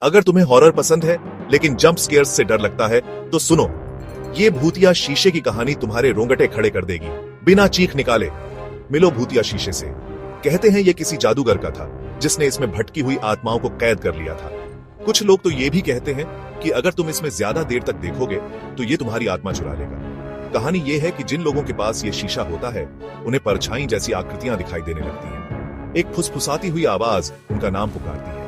अगर तुम्हें हॉरर पसंद है लेकिन जंप स्केयर्स से डर लगता है तो सुनो, ये भूतिया शीशे की कहानी तुम्हारे रोंगटे खड़े कर देगी बिना चीख निकाले। मिलो भूतिया शीशे से। कहते हैं ये किसी जादूगर का था जिसने इसमें भटकी हुई आत्माओं को कैद कर लिया था। कुछ लोग तो ये भी कहते हैं कि अगर तुम इसमें ज्यादा देर तक देखोगे तो ये तुम्हारी आत्मा चुरा लेगा। कहानी ये है कि जिन लोगों के पास ये शीशा होता है उन्हें परछाई जैसी आकृतियां दिखाई देने लगती हैं। एक फुसफुसाती हुई आवाज उनका नाम पुकारती है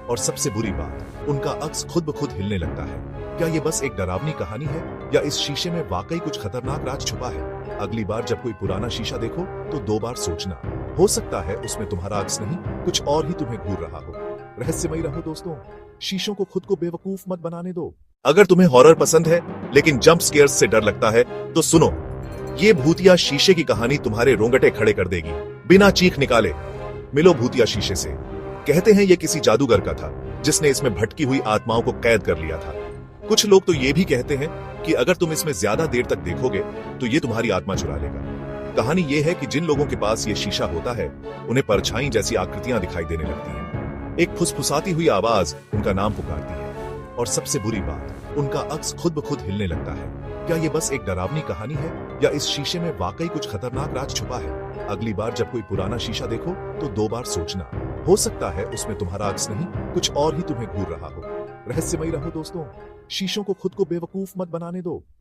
और सबसे बुरी बात, उनका अक्स खुद ब खुद हिलने लगता है। क्या ये बस एक डरावनी कहानी है या इस शीशे में वाकई कुछ खतरनाक राज छुपा है? अगली बार जब कोई पुराना शीशा देखो तो 2 बार सोचना, हो सकता है उसमें तुम्हारा अक्स नहीं, कुछ और ही तुम्हें घूर रहा हो। रहस्यमयी रहो दोस्तों, शीशों को खुद को बेवकूफ मत बनाने दो। अगर तुम्हें हॉरर पसंद है लेकिन जंप स्केयर्स से डर लगता है तो सुनो, ये भूतिया शीशे की कहानी तुम्हारे रोंगटे खड़े कर देगी बिना चीख निकाले। मिलो भूतिया शीशे से। कहते हैं ये किसी जादूगर का था जिसने इसमें भटकी हुई आत्माओं को कैद कर लिया था। कुछ लोग तो ये भी कहते हैं कि अगर तुम इसमें ज्यादा देर तक देखोगे तो ये तुम्हारी आत्मा चुरा लेगा। कहानी ये है कि जिन लोगों के पास ये शीशा होता है उन्हें परछाई जैसी आकृतियां दिखाई देने लगती हैं। एक फुसफुसाती हुई आवाज उनका नाम पुकारती है और सबसे बुरी बात, उनका अक्स खुद ब खुद हिलने लगता है। क्या ये बस एक डरावनी कहानी है या इस शीशे में वाकई कुछ खतरनाक राज छुपा है? अगली बार जब कोई पुराना शीशा देखो तो 2 बार सोचना, हो सकता है उसमें तुम्हारा अक्स नहीं, कुछ और ही तुम्हें घूर रहा हो। रहस्यमयी रहो दोस्तों, शीशों को खुद को बेवकूफ मत बनाने दो।